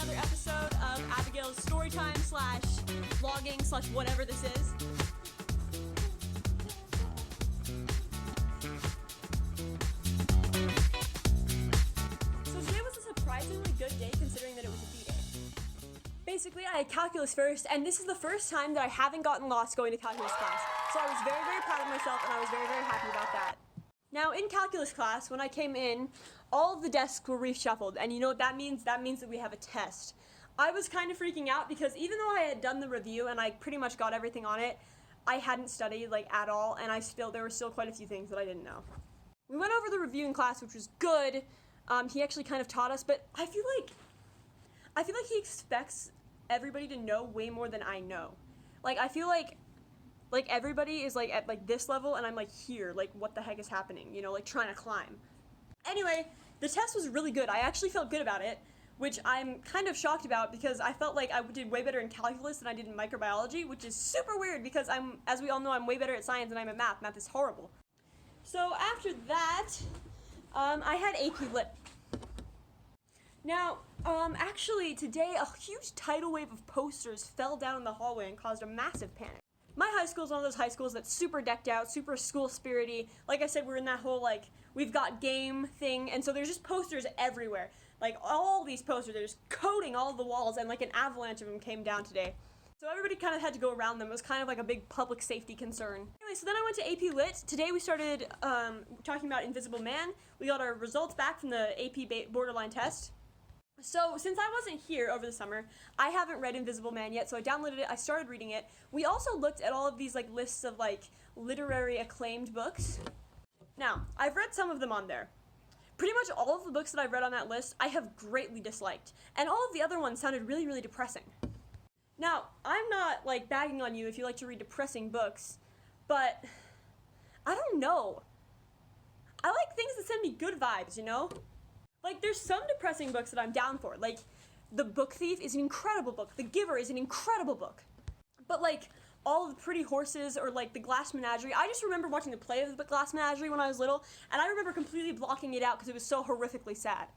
another episode of Abigail's storytime slash vlogging slash whatever this is. So today was a surprisingly good day considering that it was a B-day. Basically, I had calculus first, and this is the first time that I haven't gotten lost going to calculus class. So I was very, very proud of myself, and I was very, very happy about that. Now, in calculus class, when I came in, all of the desks were reshuffled, and you know what that means? That means that we have a test. I was kind of freaking out because even though I had done the review and I pretty much got everything on it, I hadn't studied at all, and there were still quite a few things that I didn't know. We went over the review in class, which was good. He actually kind of taught us, but I feel like he expects everybody to know way more than I know. I feel like everybody is at this level and I'm here, what the heck is happening, trying to climb. Anyway, the test was really good. I actually felt good about it, which I'm kind of shocked about because I felt like I did way better in calculus than I did in microbiology, which is super weird because as we all know, I'm way better at science than I'm at math. Math is horrible. So after that, I had AP Lit. Now, actually today a huge tidal wave of posters fell down in the hallway and caused a massive panic. My high school is one of those high schools that's super decked out, super school spirity. Like I said, we're in that whole we've got game thing, and so there's just posters everywhere. All these posters, they're just coating all the walls, and an avalanche of them came down today. So everybody kind of had to go around them. It was kind of a big public safety concern. Anyway, so then I went to AP Lit. Today we started talking about Invisible Man. We got our results back from the AP borderline test. So, since I wasn't here over the summer, I haven't read Invisible Man yet, so I downloaded it, I started reading it. We also looked at all of these, lists of, literary acclaimed books. Now, I've read some of them on there. Pretty much all of the books that I've read on that list, I have greatly disliked. And all of the other ones sounded really, really depressing. Now, I'm not, bagging on you if you like to read depressing books, but I don't know. I like things that send me good vibes, you know? There's some depressing books that I'm down for. The Book Thief is an incredible book. The Giver is an incredible book. But, all of the Pretty Horses or, The Glass Menagerie, I just remember watching the play of the Glass Menagerie when I was little, and I remember completely blocking it out because it was so horrifically sad.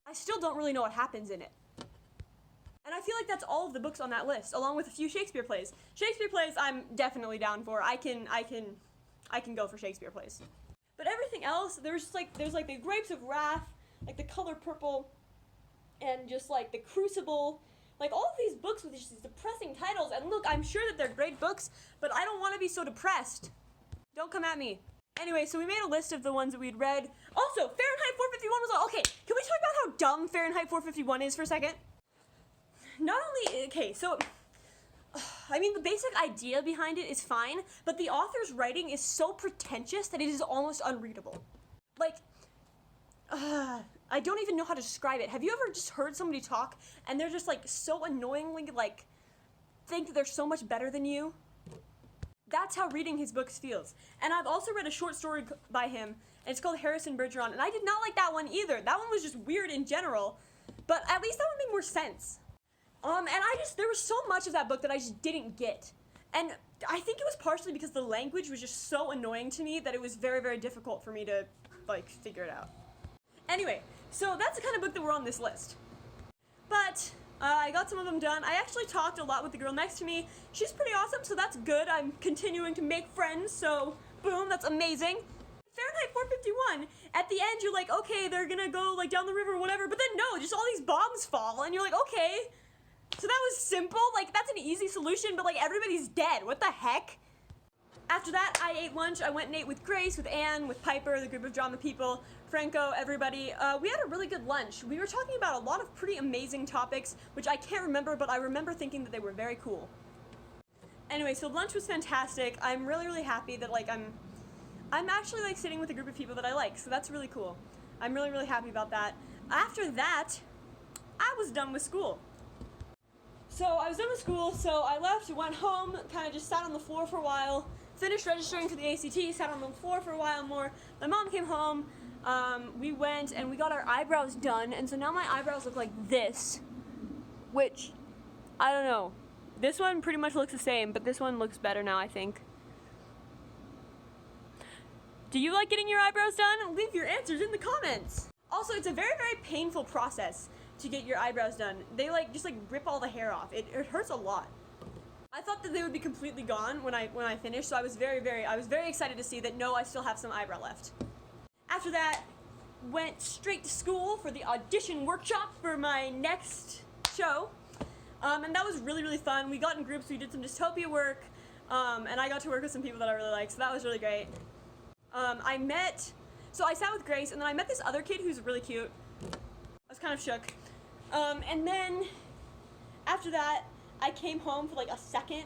I still don't really know what happens in it. And I feel like that's all of the books on that list, along with a few Shakespeare plays. Shakespeare plays, I'm definitely down for. I can go for Shakespeare plays. But everything else, there's The Grapes of Wrath, The Color Purple, and just The Crucible, all of these books with these depressing titles. And look, I'm sure that they're great books, but I don't want to be so depressed. Don't come at me. Anyway, so we made a list of the ones that we'd read. Also, Fahrenheit 451 was okay. Can we talk about how dumb Fahrenheit 451 is for a second? Not only, okay, so the basic idea behind it is fine, but the author's writing is so pretentious that it is almost unreadable. I don't even know how to describe it. Have you ever just heard somebody talk and they're just so annoyingly think that they're so much better than you? That's how reading his books feels. And I've also read a short story by him, and it's called Harrison Bergeron, and I did not like that one either. That one was just weird in general, but at least that one made more sense. And there was so much of that book that I just didn't get. And I think it was partially because the language was just so annoying to me that it was very, very difficult for me to figure it out. Anyway, so that's the kind of book that were on this list. But I got some of them done. I actually talked a lot with the girl next to me. She's pretty awesome, so that's good. I'm continuing to make friends, so boom, that's amazing. Fahrenheit 451, at the end you're okay, they're gonna go down the river or whatever, but then no, just all these bombs fall, and you're okay. So that was simple, that's an easy solution, but everybody's dead. What the heck? After that, I ate lunch. I went and ate with Grace, with Anne, with Piper, the group of drama people, Franco, everybody. We had a really good lunch. We were talking about a lot of pretty amazing topics, which I can't remember, but I remember thinking that they were very cool. Anyway, so lunch was fantastic. I'm really, really happy that I'm actually sitting with a group of people that I like, so that's really cool. I'm really, really happy about that. After that, I was done with school. So I was done with school, so I left, went home, kind of just sat on the floor for a while, finished registering for the ACT, sat on the floor for a while more. My mom came home, we went and we got our eyebrows done, and so now my eyebrows look like this, which, I don't know. This one pretty much looks the same, but this one looks better now, I think. Do you like getting your eyebrows done? Leave your answers in the comments. Also, it's a very, very painful process. to get your eyebrows done. They like just like rip all the hair off. It hurts a lot. I thought that they would be completely gone when I finished, so I was very excited to see that no, I still have some eyebrow left. After that, went straight to school for the audition workshop for my next show. And that was really fun. We got in groups, we did some dystopia work, and I got to work with some people that I really liked, so that was really great. So I sat with Grace, and then I met this other kid who's really cute. I was kind of shook. And then after that, I came home for like a second,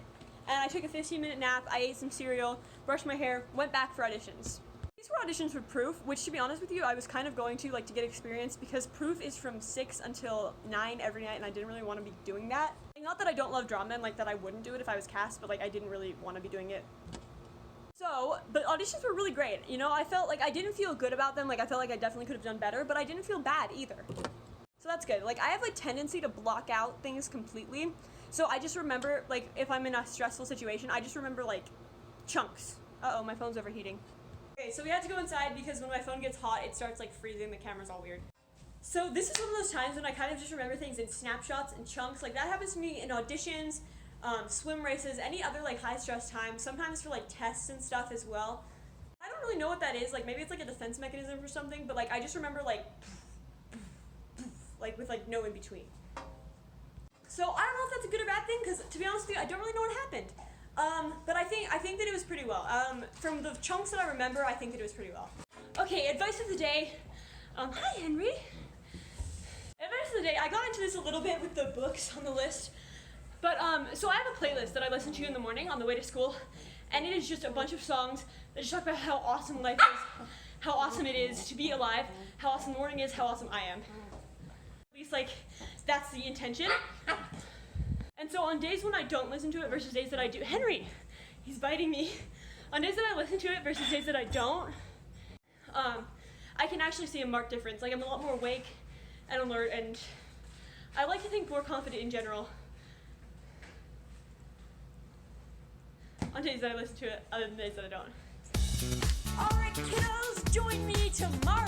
and I took a 15-minute nap, I ate some cereal, brushed my hair, went back for auditions. These were auditions for Proof, which to be honest with you, I was kind of going to get experience because Proof is from 6 until 9 every night, and I didn't really want to be doing that. Not that I don't love drama and that I wouldn't do it if I was cast, but I didn't really want to be doing it. So, but auditions were really great. You know, I felt like I didn't feel good about them. I felt like I definitely could have done better, but I didn't feel bad either. So that's good. I have a tendency to block out things completely. So I just remember, if I'm in a stressful situation, I just remember, chunks. Uh-oh, my phone's overheating. Okay, so we had to go inside because when my phone gets hot, it starts, freezing. The camera's all weird. So this is one of those times when I kind of just remember things in snapshots and chunks. That happens to me in auditions, swim races, any other, high-stress time, sometimes for, tests and stuff as well. I don't really know what that is. Maybe it's, a defense mechanism for something, but, I just remember, with, no in-between. So I don't know if that's a good or bad thing, because to be honest with you, I don't really know what happened. But I think that it was pretty well. From the chunks that I remember, I think that it was pretty well. Okay, advice of the day. Hi, Henry. Advice of the day. I got into this a little bit with the books on the list. But, so I have a playlist that I listen to in the morning on the way to school, and it is just a bunch of songs that just talk about how awesome life is, how awesome it is to be alive, how awesome the morning is, how awesome I am. At least, that's the intention. And so on days when I don't listen to it versus days that I do, Henry, he's biting me. On days that I listen to it versus days that I don't, I can actually see a marked difference. I'm a lot more awake and alert, and I like to think more confident in general on days that I listen to it other than days that I don't. Alright kiddos, join me tomorrow